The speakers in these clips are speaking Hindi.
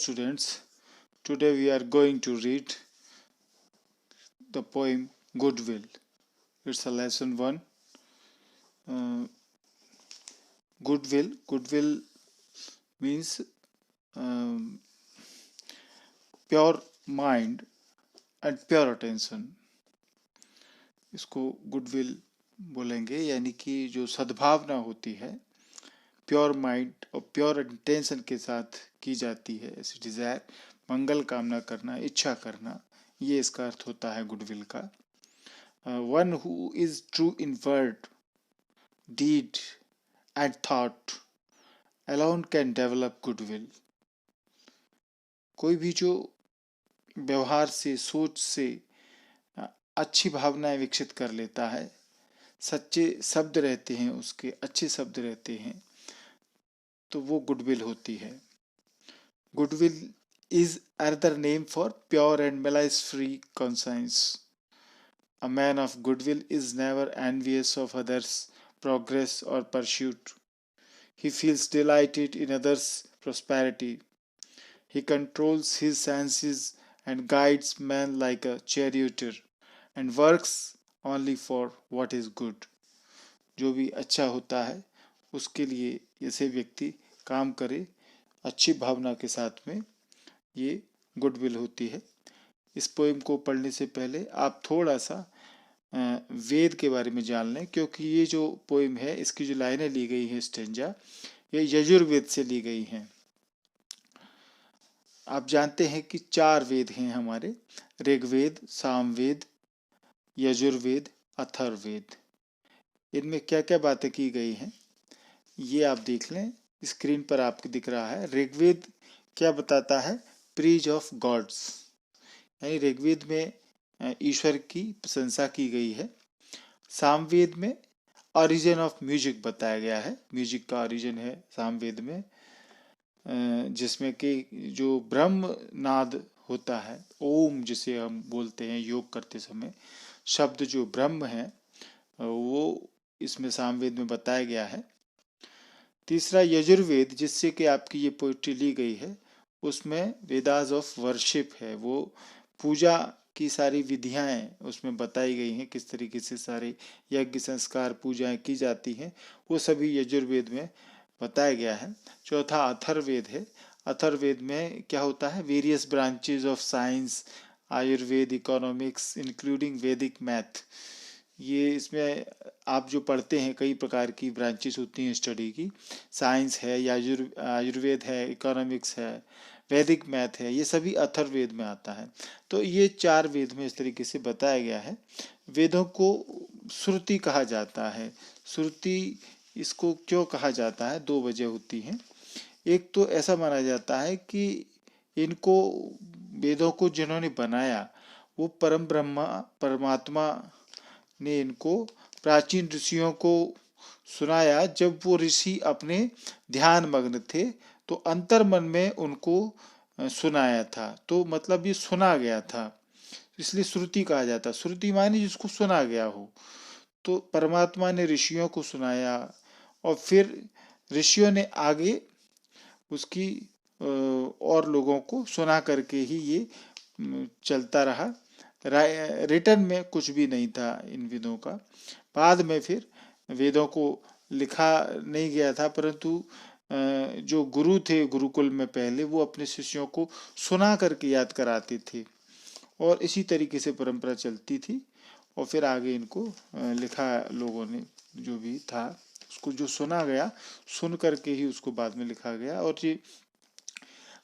students, today we are going to read the poem Goodwill. It's a lesson 1. Goodwill means pure mind and pure attention. इसको गुडविल बोलेंगे, यानी कि जो सद्भावना होती है प्योर माइंड और प्योर इंटेंशन के साथ की जाती है, ऐसी डिजायर, मंगल कामना करना, इच्छा करना, ये इसका अर्थ होता है गुडविल का. One who is true in word, deed and thought alone can develop goodwill. कोई भी जो व्यवहार से, सोच से अच्छी भावनाएं विकसित कर लेता है, सच्चे शब्द रहते हैं उसके, अच्छे शब्द रहते हैं, तो वो गुडविल होती है. Goodwill is another name for pure and malice-free conscience. A man of goodwill is never envious of others' progress or pursuit. He feels delighted in others' prosperity. He controls his senses and guides men like a charioteer and works only for what is good. जो भी अच्छा होता है उसके लिए ऐसे व्यक्ति काम करे अच्छी भावना के साथ में, ये गुडविल होती है. इस पोएम को पढ़ने से पहले आप थोड़ा सा वेद के बारे में जान लें, क्योंकि ये जो पोएम है, इसकी जो लाइनें ली गई हैं, स्टेंजा, ये यजुर्वेद से ली गई हैं. आप जानते हैं कि 4 वेद हैं हमारे, ऋग्वेद, सामवेद, यजुर्वेद, अथर्ववेद. इनमें क्या क्या बातें की गई हैं ये आप देख लें. स्क्रीन पर आपको दिख रहा है. ऋग्वेद क्या बताता है? प्रीज ऑफ गॉड्स, यानी ऋग्वेद में ईश्वर की प्रशंसा की गई है. सामवेद में ओरिजिन ऑफ म्यूजिक बताया गया है, म्यूजिक का ओरिजिन है सामवेद में, जिसमें कि जो ब्रह्म नाद होता है, ओम जिसे हम बोलते हैं योग करते समय, शब्द जो ब्रह्म है वो इसमें सामवेद में बताया गया है. तीसरा यजुर्वेद, जिससे कि आपकी ये पोइट्री ली गई है, उसमें वेदास ऑफ वर्शिप है, वो पूजा की सारी विधियाएं उसमें बताई गई हैं, किस तरीके से सारे यज्ञ संस्कार पूजाएं की जाती हैं, वो सभी यजुर्वेद में बताया गया है. चौथा अथर्ववेद है. अथर्ववेद में क्या होता है? Various branches of science, Ayurveda, economics, including वैदिक मैथ. ये इसमें आप जो पढ़ते हैं कई प्रकार की ब्रांचेस होती हैं स्टडी की, साइंस है, आयुर्वेद है, इकोनॉमिक्स है, वैदिक मैथ है, ये सभी अथर्ववेद में आता है. तो ये 4 वेद में इस तरीके से बताया गया है. वेदों को श्रुति कहा जाता है. श्रुति इसको क्यों कहा जाता है? 2 वजह होती हैं. एक तो ऐसा माना जाता है कि इनको, वेदों को जिन्होंने बनाया वो परम ब्रह्मा परमात्मा ने इनको प्राचीन ऋषियों को सुनाया. जब वो ऋषि अपने ध्यान मग्न थे तो अंतर मन में उनको सुनाया था, तो मतलब ये सुना गया था, इसलिए श्रुति कहा जाता. श्रुति माने जिसको सुना गया हो. तो परमात्मा ने ऋषियों को सुनाया और फिर ऋषियों ने आगे उसकी और लोगों को सुना करके ही ये चलता रहा. रिटर्न में कुछ भी नहीं था इन वेदों का. बाद में फिर वेदों को लिखा नहीं गया था, परंतु जो गुरु थे गुरुकुल में पहले, वो अपने शिष्यों को सुना करके याद कराते थे, और इसी तरीके से परंपरा चलती थी. और फिर आगे इनको लिखा लोगों ने, जो भी था उसको जो सुना गया, सुन करके ही उसको बाद में लिखा गया. और ये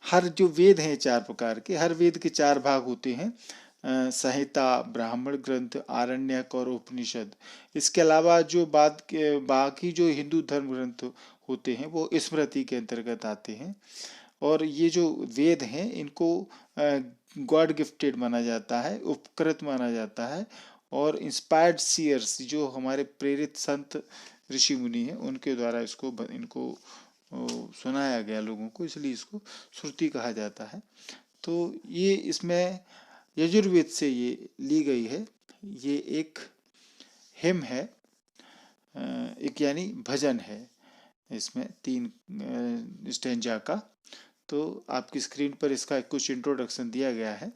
हर जो वेद हैं 4 प्रकार के, हर वेद के 4 भाग होते हैं, संहिता, ब्राह्मण ग्रंथ, आरण्यक और उपनिषद. इसके अलावा जो बाकी जो हिंदू धर्म ग्रंथ होते हैं वो स्मृति के अंतर्गत आते हैं. और ये जो वेद हैं इनको गॉड गिफ्टेड माना जाता है, उपकृत माना जाता है, और इंस्पायर्ड सीयर्स, जो हमारे प्रेरित संत ऋषि मुनि हैं, उनके द्वारा इनको सुनाया गया लोगों को, इसलिए इसको श्रुति कहा जाता है. तो ये इसमें यजुर्वेद से ये ली गई है. ये एक हिम है, एक यानी भजन है. इसमें 3 स्टेंजा का. तो आपकी स्क्रीन पर इसका कुछ इंट्रोडक्शन दिया गया है,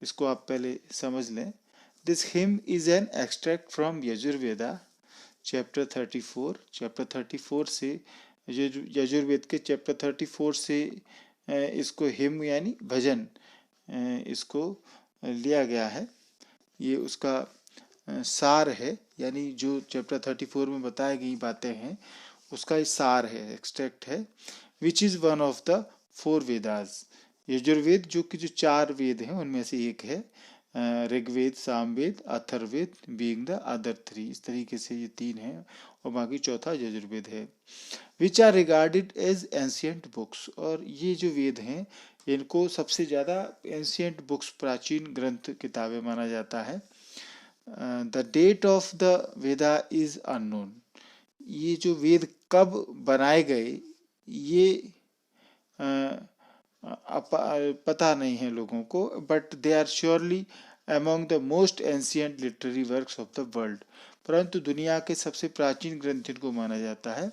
इसको आप पहले समझ लें। This him is an extract from Yajurveda chapter 34। Chapter 34 से, यजुर्वेद के चैप्टर 34 से इसको हिम यानी भजन, इसको लिया गया है। ये उसका सार है, यानी जो चैप्टर 34 में बताई गई बातें हैं उसका ये सार है, एक्सट्रैक्ट है। Which is one of the 4 Vedas. Yajurveda जो कि जो 4 वेद हैं उनमें से एक है। Rigveda, Samaveda, Atharvaveda being the other 3। इस तरीके से ये 3 हैं और बाकी चौथा यजुर्वेद है। Which are regarded as ancient books. और ये जो वेद हैं इनको सबसे ज़्यादा एंशियंट बुक्स, प्राचीन ग्रंथ, किताबें माना जाता है। The date of the Veda is unknown. ये जो वेद कब बनाए गए ये पता नहीं है लोगों को, but they are surely among the most ancient literary works of the world. परंतु दुनिया के सबसे प्राचीन ग्रंथ इनको माना जाता है।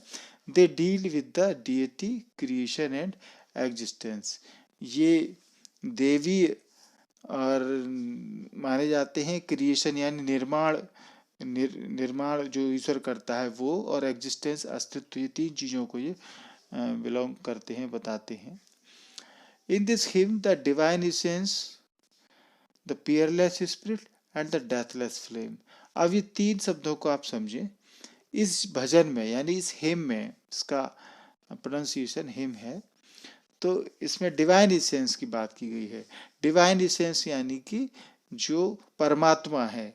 They deal with the deity, creation and existence. ये देवी और माने जाते हैं, क्रिएशन यानी निर्माण, निर्माण जो ईश्वर करता है वो, और एग्जिस्टेंस अस्तित्व, ये 3 चीज़ों को ये बिलोंग करते हैं, बताते हैं। In this him the divine essence, the Peerless spirit and the deathless flame. अब ये 3 शब्दों को आप समझें। इस भजन में यानी इस हिम में, इसका प्रोनाउंसिएशन हिम है, तो इसमें डिवाइन एसेंस की बात की गई है। डिवाइन एसेंस यानी कि जो परमात्मा है,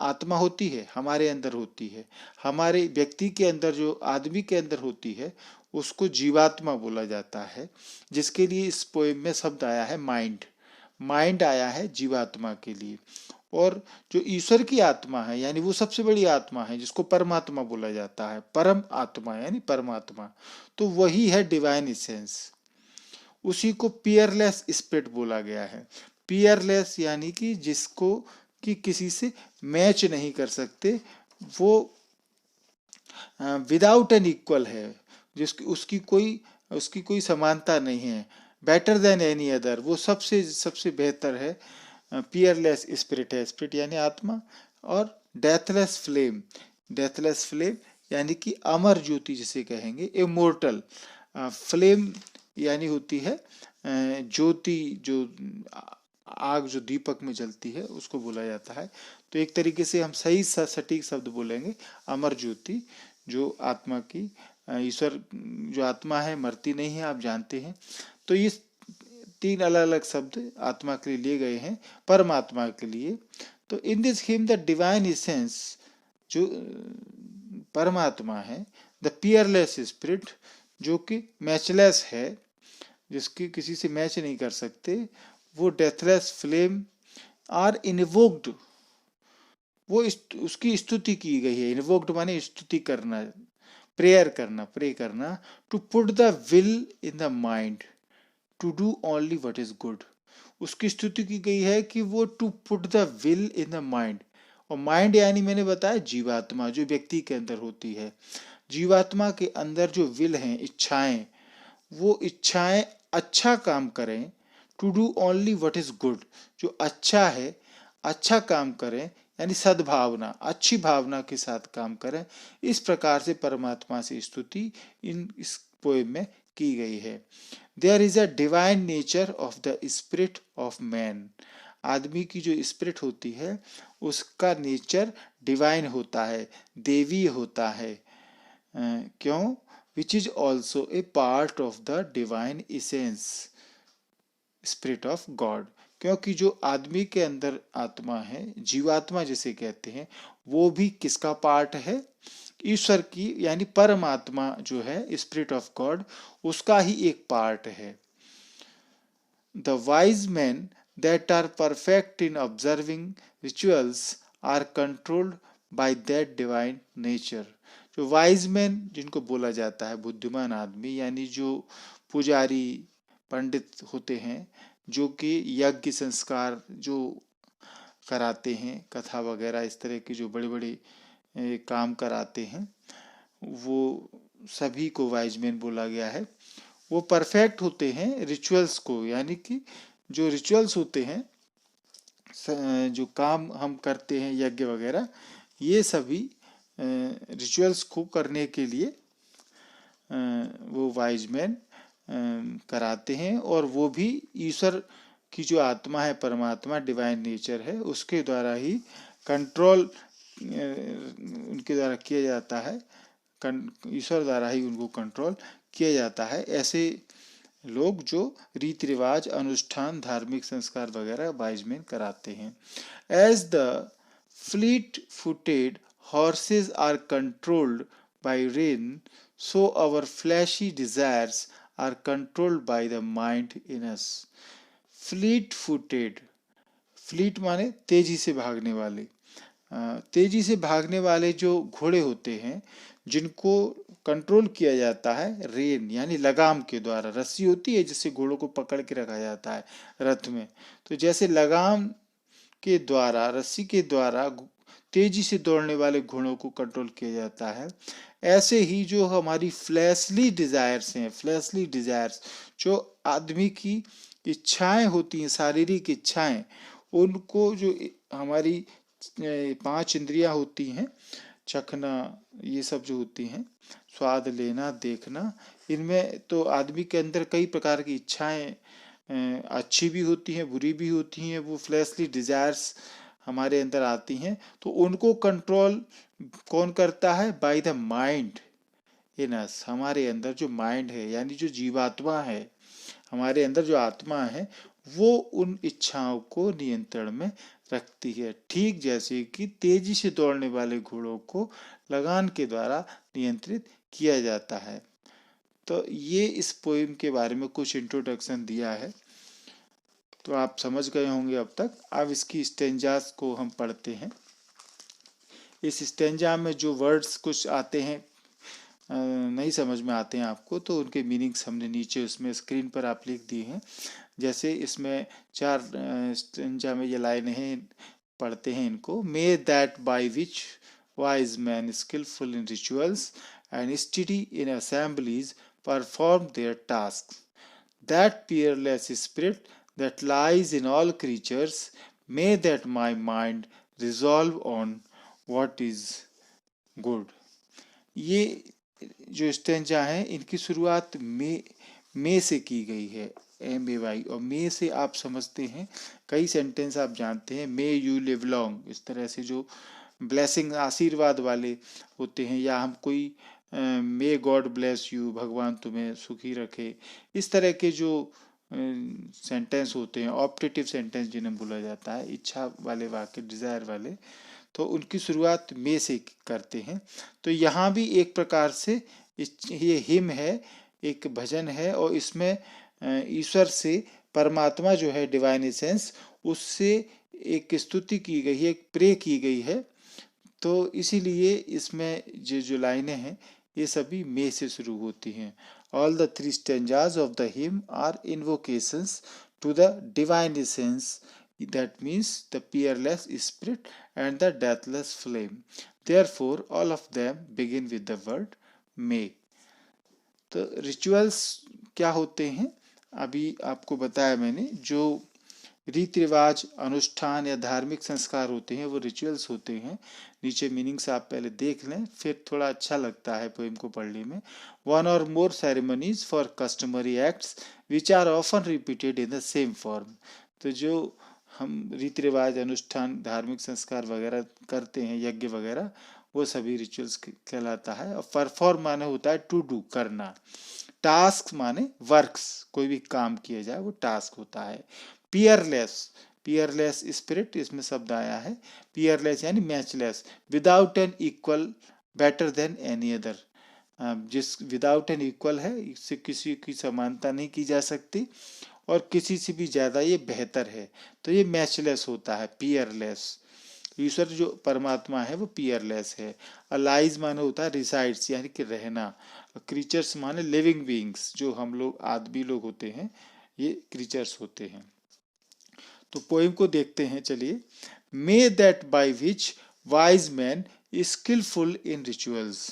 आत्मा होती है, हमारे अंदर होती है, हमारे व्यक्ति के अंदर, जो आदमी के अंदर होती है उसको जीवात्मा बोला जाता है। जिसके लिए इस पोएम में शब्द आया है माइंड। माइंड आया है जीवात्मा के लिए। और जो ईश्वर की आत्मा है यानी वो सबसे बड़ी आत्मा है जिसको परमात्मा बोला जाता है, परम आत्मा यानी परमात्मा, तो वही है डिवाइन एसेंस। उसी को पियरलेस स्पिरिट बोला गया है। पियरलेस यानी कि जिसको कि किसी से मैच नहीं कर सकते, वो विदाउट एन इक्वल है, जिसकी उसकी कोई समानता नहीं है। बेटर देन एनी अदर, वो सबसे सबसे बेहतर है। पियरलेस स्पिरिट है, स्पिरिट यानी आत्मा। और डेथलेस फ्लेम, डेथलेस फ्लेम यानी कि अमर ज्योति जिसे कहेंगे, इमोर्टल। फ्लेम यानी होती है ज्योति, जो आग जो दीपक में जलती है उसको बोला जाता है। तो एक तरीके से हम सही सटीक शब्द बोलेंगे अमर ज्योति, जो आत्मा की, ईश्वर जो आत्मा है मरती नहीं है, आप जानते हैं। तो ये 3 अलग अलग शब्द आत्मा के लिए लिए गए हैं, परमात्मा के लिए। तो in this him the divine essence, जो परमात्मा है, द पियरलेस स्पिरिट जो कि मैचलेस है, जिसकी किसी से मैच नहीं कर सकते, वो डेथलेस फ्लेम आर इन्वोक्ड, वो उसकी स्तुति की गई है। इन्वोक्ड माने स्तुति करना, प्रेयर करना, प्रे करना। To put the will in the mind to do only what is good. उसकी स्तुति की गई है कि वो to put the will in the mind, और माइंड यानी मैंने बताया जीवात्मा जो व्यक्ति के अंदर होती है। जीवात्मा के अंदर जो विल है, इच्छाएं, वो इच्छाएं अच्छा काम करें। To do only what is good, जो अच्छा है, अच्छा काम करें, यानी सद्भावना, अच्छी भावना के साथ काम करें। इस प्रकार से परमात्मा से स्तुति इस पोएम में की गई है। There is a divine nature of the spirit of man. आदमी की जो स्पिरिट होती है उसका नेचर डिवाइन होता है, देवी होता है। क्यों? Which is also a part of the divine essence, spirit of God. क्योंकि जो आदमी के अंदर आत्मा है, जीवात्मा जिसे कहते हैं, वो भी किसका पार्ट है? ईश्वर की, यानी परमात्मा जो है, स्पिरिट ऑफ गॉड, उसका ही एक पार्ट है। The wise man that are perfect in observing rituals are controlled by that divine nature. जो वाइज मैन जिनको बोला जाता है, बुद्धिमान आदमी, यानी जो पुजारी पंडित होते हैं, जो कि यज्ञ संस्कार जो कराते हैं, कथा वगैरह इस तरह की जो बड़े बड़े काम कराते हैं, वो सभी को वाइज मैन बोला गया है। वो परफेक्ट होते हैं रिचुअल्स को, यानी कि जो रिचुअल्स होते हैं, जो काम हम करते हैं यज्ञ वगैरह, ये सभी रिचुअल्स को करने के लिए वो वाइज मैन कराते हैं, और वो भी ईश्वर की जो आत्मा है, परमात्मा, डिवाइन नेचर है, उसके द्वारा ही कंट्रोल उनके द्वारा किया जाता है, ईश्वर द्वारा ही उनको कंट्रोल किया जाता है। ऐसे लोग जो रीति रिवाज, अनुष्ठान, धार्मिक संस्कार वगैरह वाइज मैन कराते हैं। As the fleet footed horses are controlled by rain, so our fleshy desires are controlled by the mind in us. Fleet footed, fleet माने तेजी से भागने वाले, तेजी से भागने वाले जो घोड़े होते हैं, जिनको कंट्रोल किया जाता है रेन यानी लगाम के द्वारा। रस्सी होती है जिससे घोड़ों को पकड़ के रखा जाता है रथ में, तो जैसे लगाम के द्वारा, रस्सी के द्वारा तेजी से दौड़ने वाले घोड़ों को कंट्रोल किया जाता है, ऐसे ही जो हमारी फ्लैशली डिजायर्स हैं, फ्लैशली डिजायर्स जो आदमी की इच्छाएं होती हैं, शारीरिक इच्छाएं, उनको जो हमारी 5 इंद्रियां होती हैं, चखना, ये सब जो होती हैं, स्वाद लेना, देखना, इनमें तो आदमी के अंदर कई प्रकार की इच्छाएं अच्छी भी होती हैं, बुरी भी होती हैं, वो फ्लैशली डिजायर्स हमारे अंदर आती हैं। तो उनको कंट्रोल कौन करता है? बाय द माइंड इन अस, हमारे अंदर जो माइंड है, यानी जो जीवात्मा है, हमारे अंदर जो आत्मा है, वो उन इच्छाओं को नियंत्रण में रखती है, ठीक जैसे कि तेजी से दौड़ने वाले घोड़ों को लगान के द्वारा नियंत्रित किया जाता है। तो ये इस पोएम के बारे में कुछ इंट्रोडक्शन दिया है, तो आप समझ गए होंगे अब तक। अब इसकी स्टेंजास को हम पढ़ते हैं। इस स्टेंजा में जो वर्ड्स कुछ आते हैं, नहीं समझ में आते हैं आपको, तो उनके मीनिंग्स हमने नीचे उसमें स्क्रीन पर आप लिख दिए हैं। जैसे इसमें 4 स्टेंजा में ये लाइनें हैं, पढ़ते हैं इनको। May that by which wise man skillful in rituals and study in assemblies perform their task, that peerless spirit that lies in all creatures, may that my mind resolve on what is good. ये जो स्टेंजा है, इनकी शुरुआत मे से की गई है, MAY, और मे से आप समझते हैं कई सेंटेंस आप जानते हैं, मे यू लिव लॉन्ग, इस तरह से जो ब्लेसिंग, आशीर्वाद वाले होते हैं, या हम कोई मे गॉड ब्लेस यू, भगवान तुम्हें सुखी रखे, इस तरह के जो सेंटेंस होते हैं, ऑप्टेटिव सेंटेंस जिन्हें बोला जाता है, इच्छा वाले वाक्य, डिजायर वाले, तो उनकी शुरुआत मे से करते हैं। तो यहाँ भी एक प्रकार से ये हिम है, एक भजन है, और इसमें ईश्वर से, परमात्मा जो है, डिवाइन एसेंस, उससे एक स्तुति की गई है, एक प्रे की गई है। तो इसीलिए इसमें जो लाइनें हैं, ये सभी मे से शुरू होती हैं। All the 3 stanzas of the hymn are invocations to the divine essence, that means the peerless spirit and the deathless flame. Therefore all of them begin with the word may. तो रिचुअल्स क्या होते हैं, अभी आपको बताया मैंने। जो रीति रिवाज, अनुष्ठान या धार्मिक संस्कार होते हैं, वो रिचुअल्स होते हैं। नीचे मीनिंग्स आप पहले देख लें, फिर थोड़ा अच्छा लगता है पोएम को पढ़ने में। 1 or more ceremonies for customary acts which are often repeated in the same form. तो जो हम रीति रिवाज, अनुष्ठान, धार्मिक संस्कार वगैरह करते हैं, यज्ञ वगैरह, वो सभी रिचुअल्स कहलाता है। और परफॉर्म माने होता है टू डू, करना। टास्क माने वर्क्स, कोई भी काम किया जाए वो टास्क होता है। पियरलेस, पियरलेस स्पिरिट, इसमें शब्द आया है। पियरलेस यानी matchless, without an equal, better than any other, जिस विदाउट एन इक्वल है, इससे किसी की समानता नहीं की जा सकती, और किसी से भी ज्यादा ये बेहतर है, तो ये मैचलेस होता है, पियरलेस। ईश्वर जो परमात्मा है वो पियरलेस है। अलाइज माने होता है रिसाइड्स, यानी कि रहना। क्रीचर्स माने लिविंग बीइंग्स, जो हम लोग आदमी लोग होते हैं, ये क्रीचर्स होते हैं। तो पोएम को देखते हैं, चलिए। May that by which wise man skillful in rituals,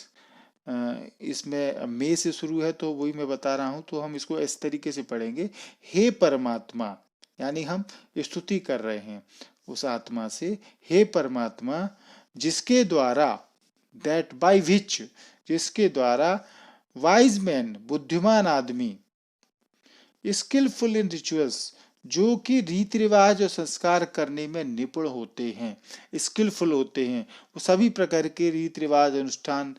इसमें मे से शुरू है तो वही मैं बता रहा हूं, तो हम इसको इस तरीके से पढ़ेंगे, हे परमात्मा, यानी हम स्तुति कर रहे हैं उस आत्मा से, हे परमात्मा, जिसके द्वारा, दैट बाय विच, जिसके द्वारा, वाइज मैन, बुद्धिमान आदमी, स्किलफुल इन रिचुअल्स, जो कि रीति रिवाज और संस्कार करने में निपुण होते हैं, स्किलफुल होते हैं, वो सभी प्रकार के रीति रिवाज, अनुष्ठान,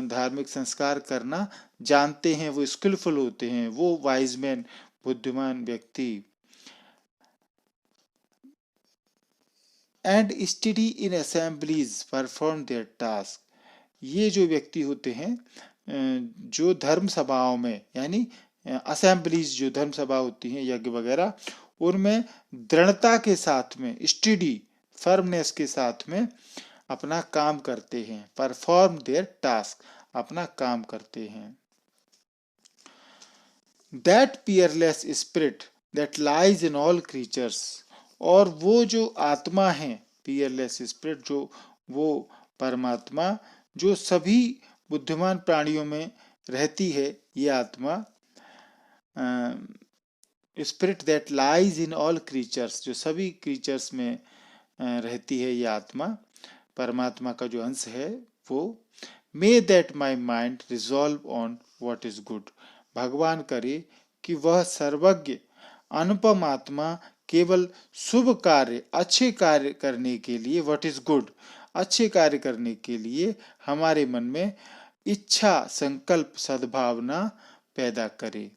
धार्मिक संस्कार करना जानते हैं, वो स्किलफुल होते हैं, वो वाइज मैन, बुद्धिमान व्यक्ति, and study in assemblies perform their task, ये जो व्यक्ति होते हैं जो धर्म सभाओं में, यानी असेंबलीज जो धर्म सभा होती हैं, यज्ञ वगैरह, उनमें दृढ़ता के साथ में, स्टडी, फर्मनेस के साथ में अपना काम करते हैं, परफॉर्म देयर टास्क, अपना काम करते हैं। That Peerless spirit that lies in all creatures, और वो जो आत्मा है, पियरलेस स्पिरिट, जो वो परमात्मा जो सभी बुद्धिमान प्राणियों में रहती है, ये आत्मा, spirit that lies in all creatures, जो सभी क्रीचर्स में रहती है, ये आत्मा, परमात्मा का जो अंश है वो, may that my mind resolve on what is good, भगवान करे कि वह सर्वज्ञ अनुपम आत्मा केवल शुभ कार्य, अच्छे कार्य करने के लिए, व्हाट इज गुड, अच्छे कार्य करने के लिए हमारे मन में इच्छा, संकल्प, सद्भावना पैदा करे।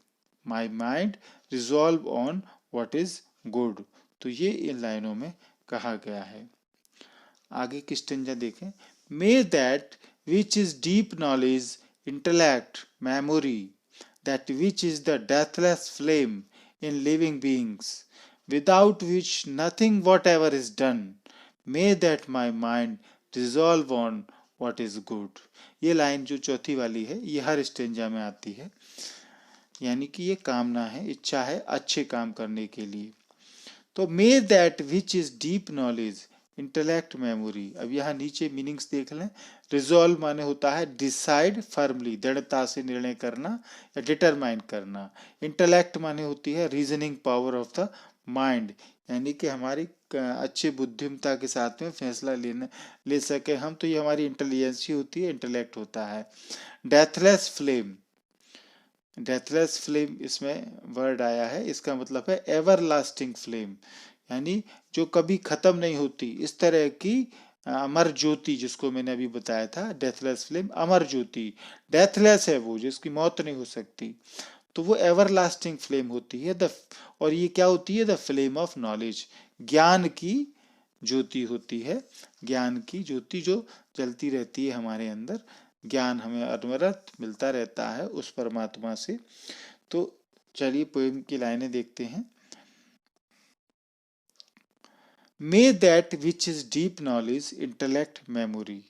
माई mind resolve on what is good, तो ये इन लाइनों में कहा गया है। आगे की स्टेंजा देखें, may that which is deep knowledge, intellect, memory, that which is the deathless flame in living beings, without which nothing whatever is done, may that my mind resolve on what is good। ये लाइन जो चौथी वाली है, ये हर स्टेंजा में आती है, यानी कि ये कामना है, इच्छा है अच्छे काम करने के लिए। तो may that which is deep knowledge, intellect, memory, अब यहाँ नीचे मीनिंग्स देख लें। रिजॉल्व माने होता है डिसाइड फर्मली, दृढ़ता से निर्णय करना या डिटरमाइन करना। इंटेलेक्ट माने होती है reasoning power of the mind, यानी कि हमारी अच्छी बुद्धिमत्ता के साथ में फैसला ले सके हम, तो ये हमारी इंटेलिजेंस ही होती है, इंटेलेक्ट होता है। डेथलेस फ्लेम, डेथलेस फ्लेम इसमें वर्ड आया है, इसका मतलब है एवरलास्टिंग फ्लेम, यानी जो कभी खत्म नहीं होती, इस तरह की अमर ज्योति, जिसको मैंने अभी बताया था, deathless flame, Amar Jyoti, deathless है वो, जिसकी मौत नहीं हो सकती, तो वो एवरलास्टिंग फ्लेम होती है। और ये क्या होती है? द फ्लेम ऑफ नॉलेज, ज्ञान की ज्योति होती है, ज्ञान की ज्योति जो जलती रहती है हमारे अंदर, ज्ञान हमें अनवरत मिलता रहता है उस परमात्मा से। तो चलिए पोएम की लाइनें देखते हैं। May that which is deep knowledge, intellect, memory,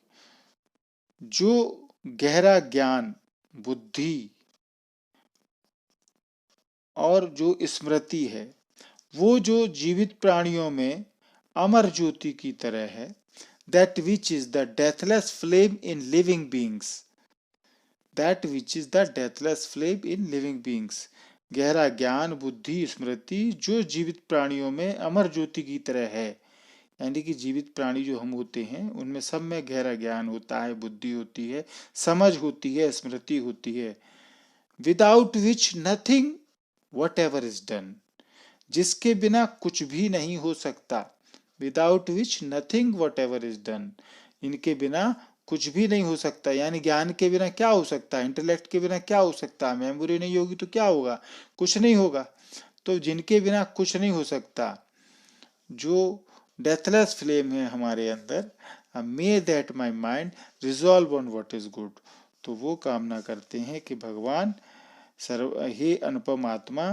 जो गहरा ज्ञान, बुद्धि और जो स्मृति है, वो जो जीवित प्राणियों में अमर ज्योति की तरह है, that which is the deathless flame in living beings, that which is the deathless flame in living beings, गहरा ज्ञान, बुद्धि, स्मृति जो जीवित प्राणियों में अमर ज्योति की तरह है, यानी कि जीवित प्राणी जो हम होते हैं उनमें सब में गहरा ज्ञान होता है, बुद्धि होती है, समझ होती है, स्मृति होती है। Without which nothing what ever is done, जिसके बिना कुछ भी नहीं हो सकता। Without which nothing what ever is done, इनके बिना कुछ भी नहीं हो सकता, यानी ज्ञान के बिना क्या हो सकता है, इंटेलेक्ट के बिना क्या हो सकता है, मेमोरी नहीं होगी तो क्या होगा, कुछ नहीं होगा। तो जिनके बिना कुछ नहीं हो सकता, जो डेथलेस फ्लेम है हमारे अंदर, may that my mind resolve on what is good, तो वो कामना करते हैं कि भगवान हे अनुपम आत्मा,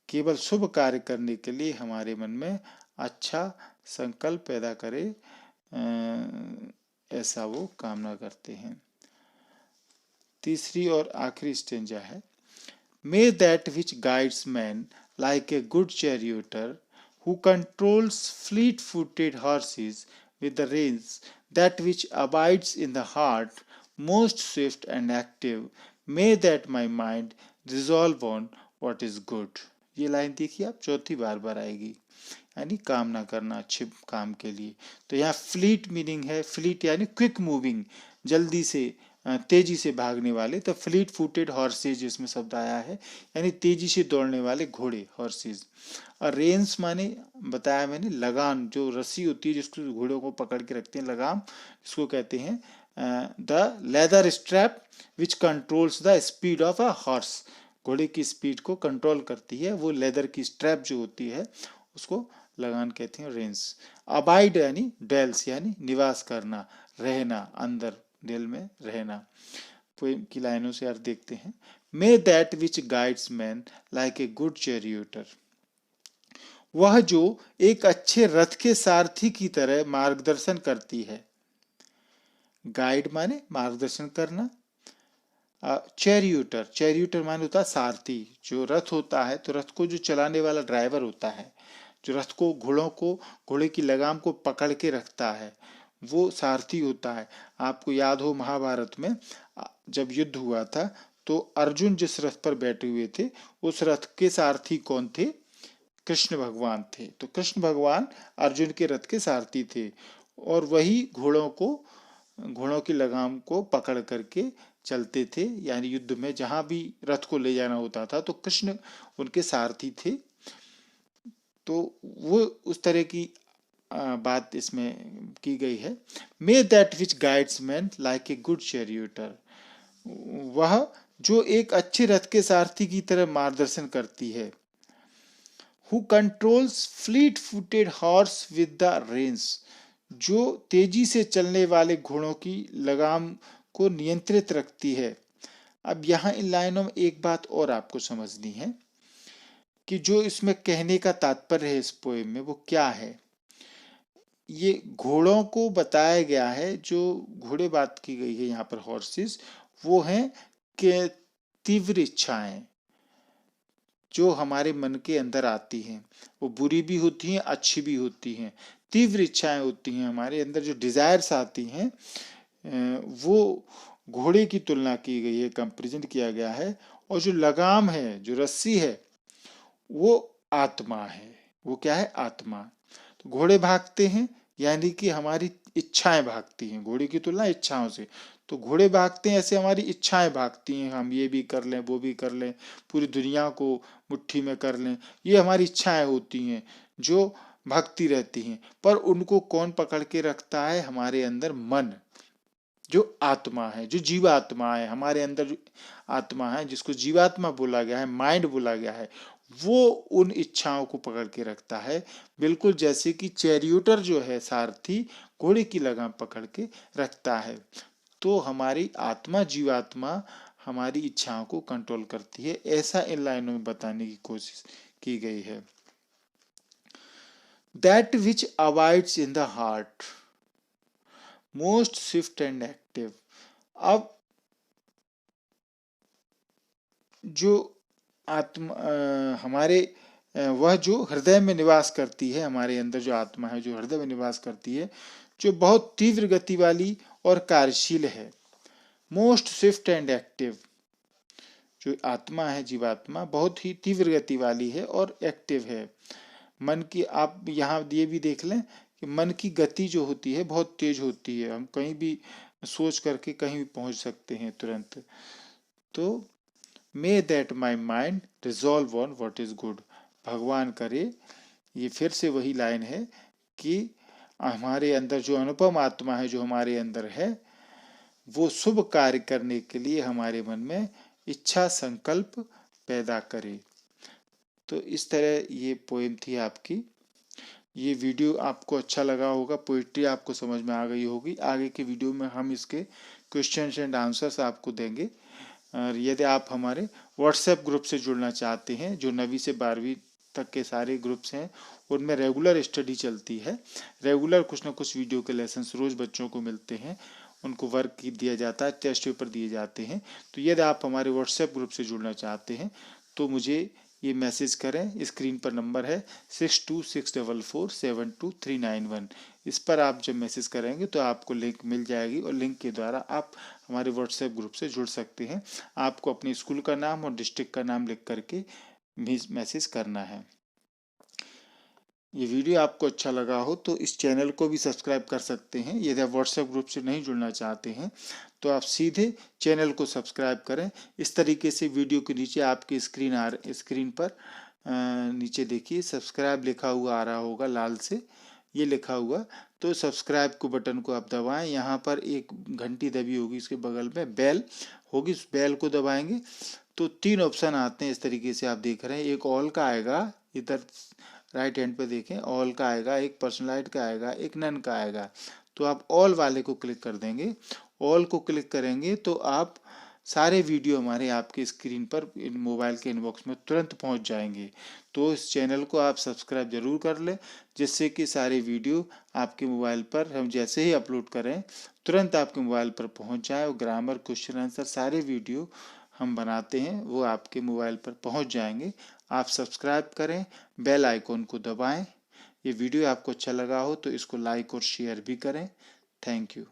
केवल शुभ कार्य करने के लिए हमारे मन में अच्छा संकल्प पैदा करे, ऐसा वो कामना करते हैं। तीसरी और आखिरी स्टेंजा है, may that which guides man like a good charioteer, who controls fleet-footed horses with the reins, that which abides in the heart, most swift and active, may that my mind resolve on what is good। ये लाइन देखिए आप, चौथी बार आएगी, यानी कामना करना अच्छे काम के लिए। तो यहाँ फ्लीट मीनिंग है, फ्लीट यानी क्विक मूविंग, जल्दी से तेजी से भागने वाले। तो फ्लीट फुटेड हॉर्सेज इसमें शब्द आया है, यानी तेजी से दौड़ने वाले घोड़े, हॉर्सेज। और रेंस माने बताया मैंने लगाम, जो रस्सी होती है जिसको घोड़ों को पकड़ के रखते हैं, लगाम इसको कहते हैं। The leather strap which controls the speed of a horse, घोड़े की स्पीड को कंट्रोल करती है वो लेदर की स्ट्रैप जो होती है, उसको लगान कहते हैं, रेंस। अबाइड यानी डेल्स, यानी निवास करना, रहना, अंदर दिल में रहना। पोएम की लाइनों से अर्थ देखते हैं। May that which guides man like a good charioteer, वह जो एक अच्छे रथ के सारथी की तरह मार्गदर्शन करती है। गाइड माने मार्गदर्शन करना, चैरियोटर, चैरियोटर माने होता है सारथी। जो रथ होता है तो रथ को जो चलाने वाला ड्राइवर होता है, जो रथ को, घोड़े की लगाम को पकड़ के रखता है, वो सारथी होता है। आपको याद हो महाभारत में जब युद्ध हुआ था तो अर्जुन जिस रथ पर बैठे हुए थे, उस रथ के सारथी कौन थे? कृष्ण भगवान थे। तो कृष्ण भगवान अर्जुन के रथ के सारथी थे, और वही घोड़ों की लगाम को पकड़ करके चलते थे, यानी युद्ध में जहां भी रथ को ले जाना होता था तो कृष्ण उनके सारथी थे। तो वो उस तरह की बात इसमें की गई है। May that which guides man like a good charioteer, वह जो एक अच्छे रथ के सारथी की तरह मार्गदर्शन करती है। Who controls fleet footed horse with the Reigns, जो तेजी से चलने वाले घोड़ों की लगाम को नियंत्रित रखती है। अब यहाँ इन लाइनों में एक बात और आपको समझनी है कि जो इसमें कहने का तात्पर्य है इस पोएम में वो क्या है। ये घोड़ों को बताया गया है, जो घोड़े बात की गई है यहाँ पर, हॉर्सेस, वो हैं कि तीव्र इच्छाएं जो हमारे मन के अंदर आती हैं, वो बुरी भी होती हैं, अच्छी भी होती हैं। तीव्र इच्छाएं होती हैं हमारे अंदर, जो डिजायर्स आती हैं, वो घोड़े की तुलना की गई है, कंपेरिजन किया गया है। और जो लगाम है, जो रस्सी है, वो आत्मा है। वो क्या है? आत्मा। तो घोड़े भागते हैं यानी कि हमारी इच्छाएं भागती हैं, घोड़े की तुलना इच्छाओं से। तो घोड़े भागते हैं ऐसे हमारी इच्छाएं भागती हैं, हम ये भी कर लें, वो भी कर लें, पूरी दुनिया को मुट्ठी में कर लें, ये हमारी इच्छाएं होती हैं जो भागती रहती हैं। पर उनको कौन पकड़ के रखता है? हमारे अंदर मन, जो आत्मा है, जो जीवात्मा है हमारे अंदर, जो आत्मा है जिसको जीवात्मा बोला गया है, माइंड बोला गया है, वो उन इच्छाओं को पकड़ के रखता है। बिल्कुल जैसे कि चैरियोटर जो है, सारथी, घोड़े की लगाम पकड़ के रखता है। तो हमारी आत्मा, जीवात्मा हमारी इच्छाओं को कंट्रोल करती है, ऐसा इन लाइनों में बताने की कोशिश की गई है। That which abides in the heart most Swift and active. अब जो आत्मा हमारे वह जो हृदय में निवास करती है, हमारे अंदर जो आत्मा है जो हृदय में निवास करती है, जो बहुत तीव्र गति वाली और कार्यशील है। मोस्ट स्विफ्ट एंड एक्टिव, जो आत्मा है, जीवात्मा, बहुत ही तीव्र गति वाली है और एक्टिव है। मन की, आप यहाँ ये भी देख लें कि मन की गति जो होती है बहुत तेज होती है, हम कहीं भी सोच करके कहीं भी पहुंच सकते हैं तुरंत। तो may that my mind resolve on what is good, भगवान करे, ये फिर से वही लाइन है कि हमारे अंदर जो अनुपम आत्मा है जो हमारे अंदर है, वो शुभ कार्य करने के लिए हमारे मन में इच्छा संकल्प पैदा करे। तो इस तरह ये पोएम थी आपकी। ये वीडियो आपको अच्छा लगा होगा, पोइट्री आपको समझ में आ गई होगी। आगे के वीडियो में हम इसके क्वेश्चंस एंड आंसर्स आपको देंगे। और यदि आप हमारे व्हाट्सएप ग्रुप से जुड़ना चाहते हैं, जो 9वीं से 12वीं तक के सारे ग्रुप्स हैं, उनमें रेगुलर स्टडी चलती है, रेगुलर कुछ ना कुछ वीडियो के लेसन्स रोज बच्चों को मिलते हैं, उनको वर्क दिया जाता है, टेस्ट पेपर दिए जाते हैं। तो यदि आप हमारे व्हाट्सएप ग्रुप से जुड़ना चाहते हैं तो मुझे ये मैसेज करें, स्क्रीन पर नंबर है 6264472391। इस पर आप जब मैसेज करेंगे तो आपको लिंक मिल जाएगी और लिंक के द्वारा आप हमारे व्हाट्सएप ग्रुप से जुड़ सकते हैं। आपको अपने स्कूल का नाम और डिस्ट्रिक्ट का नाम लिख करके मैसेज करना है। ये वीडियो आपको अच्छा लगा हो तो इस चैनल को भी सब्सक्राइब कर सकते हैं। यदि आप व्हाट्सएप ग्रुप से नहीं जुड़ना चाहते हैं तो आप सीधे चैनल को सब्सक्राइब करें। इस तरीके से वीडियो के नीचे आपकी स्क्रीन पर नीचे देखिए सब्सक्राइब लिखा हुआ आ रहा होगा लाल से, ये लिखा हुआ, तो सब्सक्राइब को बटन को आप दबाएं। यहाँ पर एक घंटी दबी होगी, इसके बगल में बेल होगी, उस बेल को दबाएंगे तो 3 ऑप्शन आते हैं इस तरीके से आप देख रहे हैं। एक ऑल का आएगा, इधर राइट हैंड पे देखें, ऑल का आएगा, एक पर्सनलाइज का आएगा, एक नन का आएगा। तो आप ऑल वाले को क्लिक कर देंगे। ऑल को क्लिक करेंगे तो आप सारे वीडियो हमारे आपके स्क्रीन पर मोबाइल के इनबॉक्स में तुरंत पहुंच जाएंगे। तो इस चैनल को आप सब्सक्राइब जरूर कर लें, जिससे कि सारे वीडियो आपके मोबाइल पर हम जैसे ही अपलोड करें तुरंत आपके मोबाइल पर पहुंच जाए और ग्रामर, क्वेश्चन आंसर सारे वीडियो हम बनाते हैं वो आपके मोबाइल पर पहुंच जाएंगे। आप सब्सक्राइब करें, बेल आइकॉन को दबाएं। ये वीडियो आपको अच्छा लगा हो तो इसको लाइक और शेयर भी करें। Thank you.